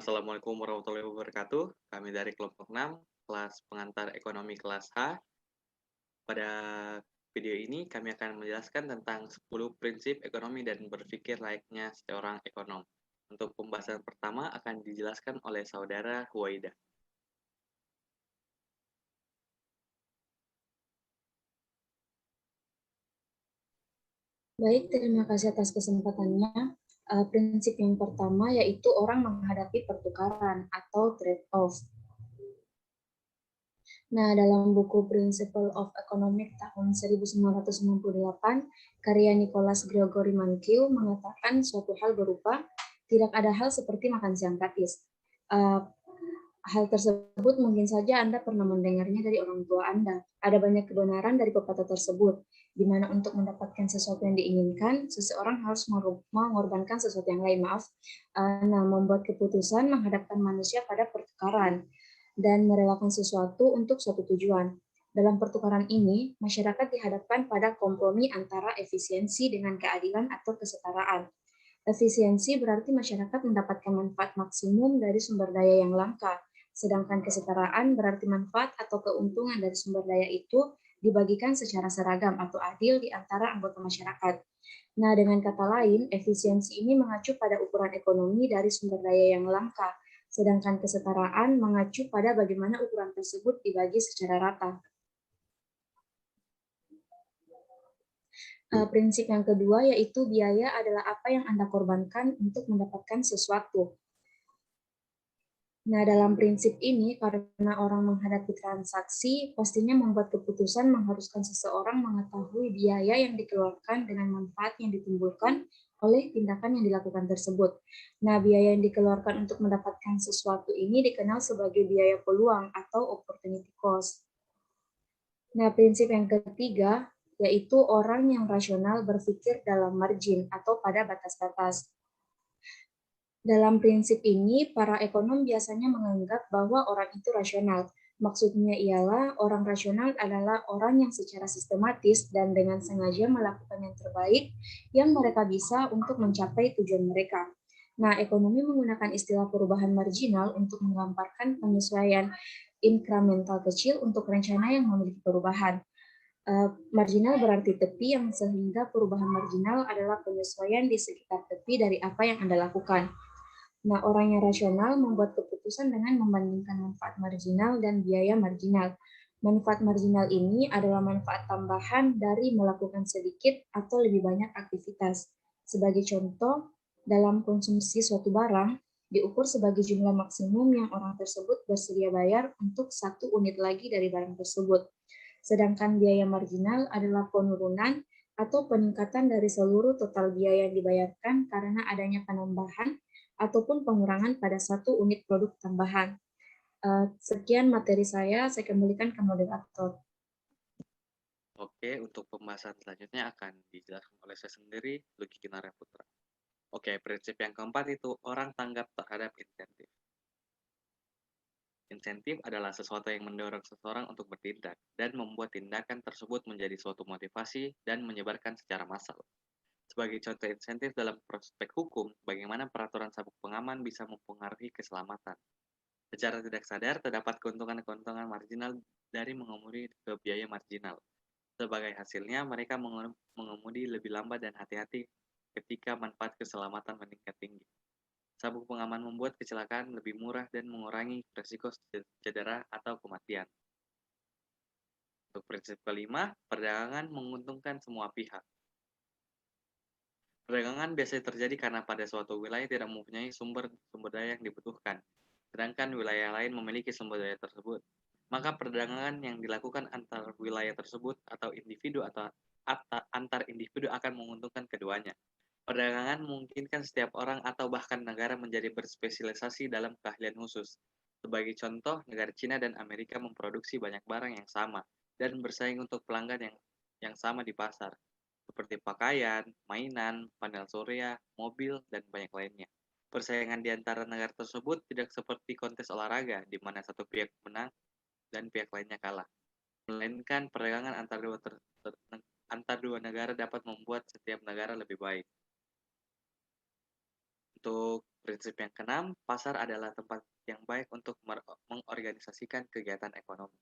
Assalamualaikum warahmatullahi wabarakatuh. Kami dari kelompok 6, kelas pengantar ekonomi kelas H. Pada video ini kami akan menjelaskan tentang 10 prinsip ekonomi dan berpikir layaknya seorang ekonom. Untuk pembahasan pertama akan dijelaskan oleh saudara Huwaida. Baik, terima kasih atas kesempatannya. Prinsip yang pertama yaitu orang menghadapi pertukaran atau trade-off. Nah, dalam buku Principle of Economics tahun 1998, karya Nicholas Gregory Mankiw mengatakan suatu hal berupa, tidak ada hal seperti makan siang gratis. Hal tersebut mungkin saja Anda pernah mendengarnya dari orang tua Anda. Ada banyak kebenaran dari pepatah tersebut, di mana untuk mendapatkan sesuatu yang diinginkan, seseorang harus mengorbankan sesuatu yang lain, membuat keputusan menghadapkan manusia pada pertukaran, dan merelakan sesuatu untuk suatu tujuan. Dalam pertukaran ini, masyarakat dihadapkan pada kompromi antara efisiensi dengan keadilan atau kesetaraan. Efisiensi berarti masyarakat mendapatkan manfaat maksimum dari sumber daya yang langka, sedangkan kesetaraan berarti manfaat atau keuntungan dari sumber daya itu dibagikan secara seragam atau adil di antara anggota masyarakat. Nah, dengan kata lain, efisiensi ini mengacu pada ukuran ekonomi dari sumber daya yang langka, sedangkan kesetaraan mengacu pada bagaimana ukuran tersebut dibagi secara rata. Prinsip yang kedua yaitu biaya adalah apa yang Anda korbankan untuk mendapatkan sesuatu. Nah, dalam prinsip ini, karena orang menghadapi transaksi, pastinya membuat keputusan mengharuskan seseorang mengetahui biaya yang dikeluarkan dengan manfaat yang ditimbulkan oleh tindakan yang dilakukan tersebut. Nah, biaya yang dikeluarkan untuk mendapatkan sesuatu ini dikenal sebagai biaya peluang atau opportunity cost. Nah, prinsip yang ketiga yaitu orang yang rasional berpikir dalam margin atau pada batas-batas. Dalam prinsip ini, para ekonom biasanya menganggap bahwa orang itu rasional. Maksudnya ialah orang rasional adalah orang yang secara sistematis dan dengan sengaja melakukan yang terbaik yang mereka bisa untuk mencapai tujuan mereka. Nah, ekonomi menggunakan istilah perubahan marginal untuk menggambarkan penyesuaian inkremental kecil untuk rencana yang memiliki perubahan. Marginal berarti tepi yang sehingga perubahan marginal adalah penyesuaian di sekitar tepi dari apa yang Anda lakukan. Nah, orang yang rasional membuat keputusan dengan membandingkan manfaat marginal dan biaya marginal. Manfaat marginal ini adalah manfaat tambahan dari melakukan sedikit atau lebih banyak aktivitas. Sebagai contoh, dalam konsumsi suatu barang, diukur sebagai jumlah maksimum yang orang tersebut bersedia bayar untuk satu unit lagi dari barang tersebut. Sedangkan biaya marginal adalah penurunan atau peningkatan dari seluruh total biaya yang dibayarkan karena adanya penambahan ataupun pengurangan pada satu unit produk tambahan. Sekian materi saya kembalikan ke moderator. Oke, untuk pembahasan selanjutnya akan dijelaskan oleh saya sendiri, Lucky Kinarya Putra. Oke, prinsip yang keempat itu orang tanggap terhadap insentif. Insentif adalah sesuatu yang mendorong seseorang untuk bertindak dan membuat tindakan tersebut menjadi suatu motivasi dan menyebarkan secara massal. Sebagai contoh insentif dalam prospek hukum, bagaimana peraturan sabuk pengaman bisa mempengaruhi keselamatan. Secara tidak sadar, terdapat keuntungan-keuntungan marginal dari mengemudi ke biaya marginal. Sebagai hasilnya, mereka mengemudi lebih lambat dan hati-hati ketika manfaat keselamatan meningkat tinggi. Sabuk pengaman membuat kecelakaan lebih murah dan mengurangi risiko cedera atau kematian. Untuk prinsip kelima, perdagangan menguntungkan semua pihak. Perdagangan biasanya terjadi karena pada suatu wilayah tidak mempunyai sumber daya yang dibutuhkan, sedangkan wilayah lain memiliki sumber daya tersebut. Maka perdagangan yang dilakukan antar wilayah tersebut atau individu atau antar individu akan menguntungkan keduanya. Perdagangan memungkinkan setiap orang atau bahkan negara menjadi berspesialisasi dalam keahlian khusus. Sebagai contoh, negara Cina dan Amerika memproduksi banyak barang yang sama dan bersaing untuk pelanggan yang sama di pasar, seperti pakaian, mainan, panel surya, mobil, dan banyak lainnya. Persaingan di antara negara tersebut tidak seperti kontes olahraga, di mana satu pihak menang dan pihak lainnya kalah. Melainkan perdagangan antar dua negara dapat membuat setiap negara lebih baik. Untuk prinsip yang keenam, pasar adalah tempat yang baik untuk mengorganisasikan kegiatan ekonomi.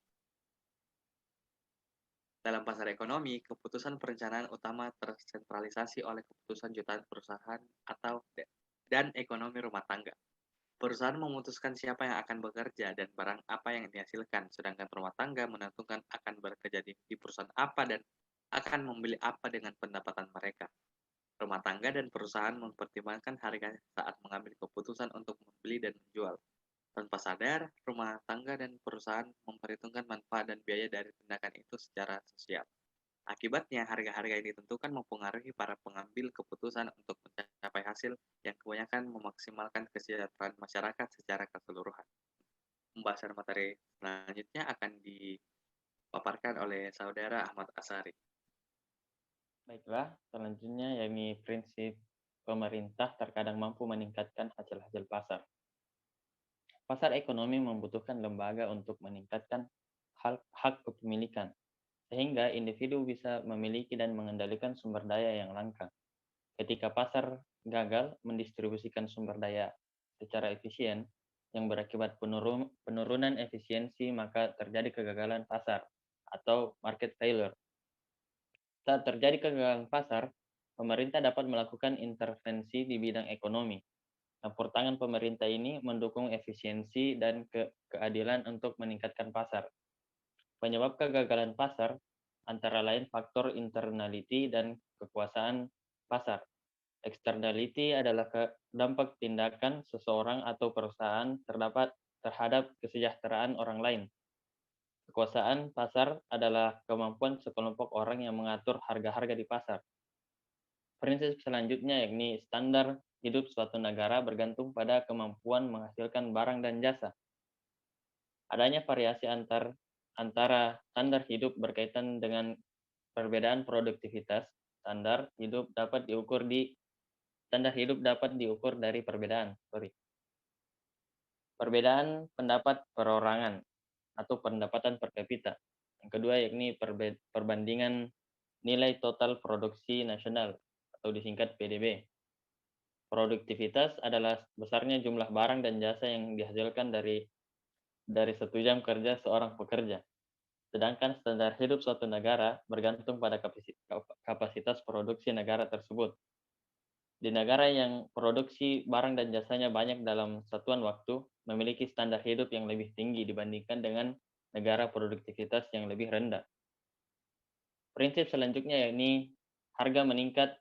Dalam pasar ekonomi, keputusan perencanaan utama tersentralisasi oleh keputusan jutaan perusahaan dan ekonomi rumah tangga. Perusahaan memutuskan siapa yang akan bekerja dan barang apa yang dihasilkan, sedangkan rumah tangga menentukan akan bekerja di perusahaan apa dan akan membeli apa dengan pendapatan mereka. Rumah tangga dan perusahaan mempertimbangkan harga saat mengambil keputusan untuk membeli dan menjual. Tanpa sadar, rumah tangga dan perusahaan memperhitungkan manfaat dan biaya dari tindakan itu secara sosial. Akibatnya, harga-harga yang ditentukan mempengaruhi para pengambil keputusan untuk mencapai hasil yang kebanyakan memaksimalkan kesejahteraan masyarakat secara keseluruhan. Pembahasan materi selanjutnya akan dipaparkan oleh Saudara Ahmad Asari. Baiklah, selanjutnya yakni prinsip pemerintah terkadang mampu meningkatkan hasil-hasil pasar. Pasar ekonomi membutuhkan lembaga untuk meningkatkan hak kepemilikan, sehingga individu bisa memiliki dan mengendalikan sumber daya yang langka. Ketika pasar gagal mendistribusikan sumber daya secara efisien, yang berakibat penurunan efisiensi, maka terjadi kegagalan pasar atau market failure. Saat terjadi kegagalan pasar, pemerintah dapat melakukan intervensi di bidang ekonomi. Campur tangan pemerintah ini mendukung efisiensi dan keadilan untuk meningkatkan pasar. Penyebab kegagalan pasar antara lain faktor internality dan kekuasaan pasar. Externality adalah dampak tindakan seseorang atau perusahaan terhadap kesejahteraan orang lain. Kekuasaan pasar adalah kemampuan sekelompok orang yang mengatur harga-harga di pasar. Prinsip selanjutnya yakni standar hidup suatu negara bergantung pada kemampuan menghasilkan barang dan jasa. Adanya variasi antara standar hidup berkaitan dengan perbedaan produktivitas. Standar hidup dapat diukur dari perbedaan pendapat perorangan atau pendapatan per kapita. Yang kedua yakni perbandingan nilai total produksi nasional atau disingkat PDB. Produktivitas adalah besarnya jumlah barang dan jasa yang dihasilkan dari 1 jam kerja seorang pekerja. Sedangkan standar hidup suatu negara bergantung pada kapasitas produksi negara tersebut. Di negara yang produksi barang dan jasanya banyak dalam satuan waktu, memiliki standar hidup yang lebih tinggi dibandingkan dengan negara produktivitas yang lebih rendah. Prinsip selanjutnya yakni harga meningkat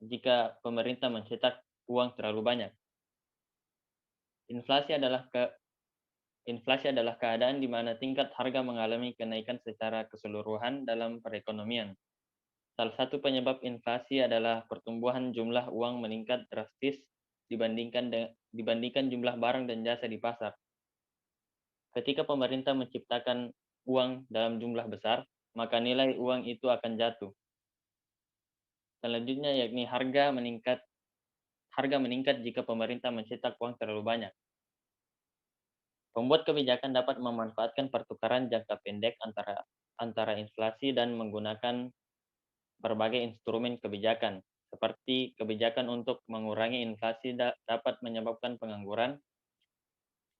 jika pemerintah mencetak uang terlalu banyak. Inflasi adalah keadaan di mana tingkat harga mengalami kenaikan secara keseluruhan dalam perekonomian. Salah satu penyebab inflasi adalah pertumbuhan jumlah uang meningkat drastis dibandingkan jumlah barang dan jasa di pasar. Ketika pemerintah menciptakan uang dalam jumlah besar, maka nilai uang itu akan jatuh. Selanjutnya yakni harga meningkat jika pemerintah mencetak uang terlalu banyak. Pembuat kebijakan dapat memanfaatkan pertukaran jangka pendek antara inflasi dan menggunakan berbagai instrumen kebijakan, seperti kebijakan untuk mengurangi inflasi dapat menyebabkan pengangguran.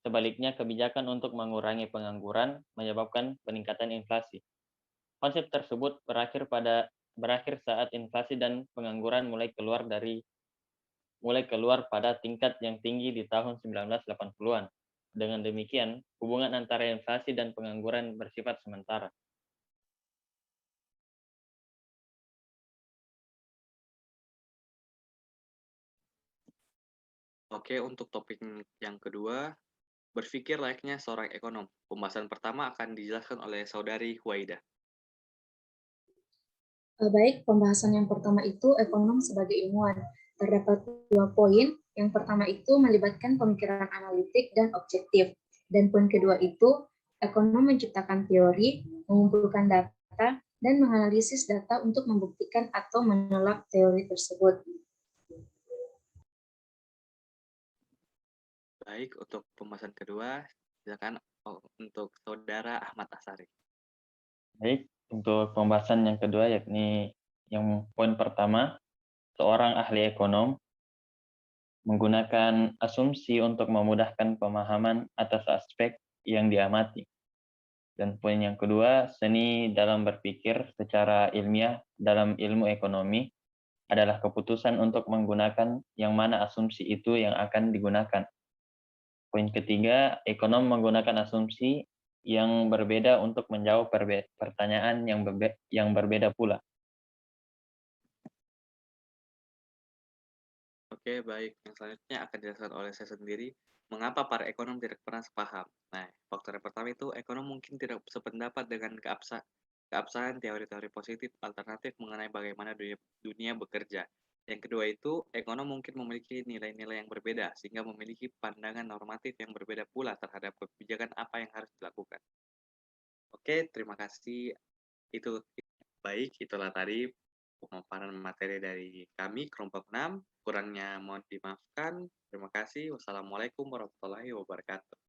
Sebaliknya, kebijakan untuk mengurangi pengangguran menyebabkan peningkatan inflasi. Konsep tersebut berakhir saat inflasi dan pengangguran mulai keluar pada tingkat yang tinggi di tahun 1980-an. Dengan demikian, hubungan antara inflasi dan pengangguran bersifat sementara. Oke, untuk topik yang kedua, berpikir layaknya seorang ekonom. Pembahasan pertama akan dijelaskan oleh Saudari Huwaida. Baik, pembahasan yang pertama itu ekonom sebagai ilmuwan. Terdapat 2 poin. Yang pertama itu melibatkan pemikiran analitik dan objektif. Dan poin kedua itu, ekonom menciptakan teori, mengumpulkan data, dan menganalisis data untuk membuktikan atau menolak teori tersebut. Baik, untuk pembahasan kedua, silakan untuk Saudara Ahmad Asari. Baik, untuk pembahasan yang kedua yakni yang poin pertama, seorang ahli ekonom menggunakan asumsi untuk memudahkan pemahaman atas aspek yang diamati. Dan poin yang kedua, seni dalam berpikir secara ilmiah dalam ilmu ekonomi adalah keputusan untuk menggunakan yang mana asumsi itu yang akan digunakan. Poin ketiga, ekonom menggunakan asumsi yang berbeda untuk menjawab pertanyaan yang berbeda pula. Oke, baik. Yang selanjutnya akan dijelaskan oleh saya sendiri, mengapa para ekonom tidak pernah sepaham. Nah, faktor yang pertama itu ekonom mungkin tidak sependapat dengan keabsahan teori-teori positif alternatif mengenai bagaimana dunia bekerja. Yang kedua itu, ekonom mungkin memiliki nilai-nilai yang berbeda, sehingga memiliki pandangan normatif yang berbeda pula terhadap kebijakan apa yang harus dilakukan. Oke, terima kasih. Itu baik, itulah tadi pemaparan materi dari kami, kelompok 6. Kurangnya mohon dimaafkan. Terima kasih. Wassalamualaikum warahmatullahi wabarakatuh.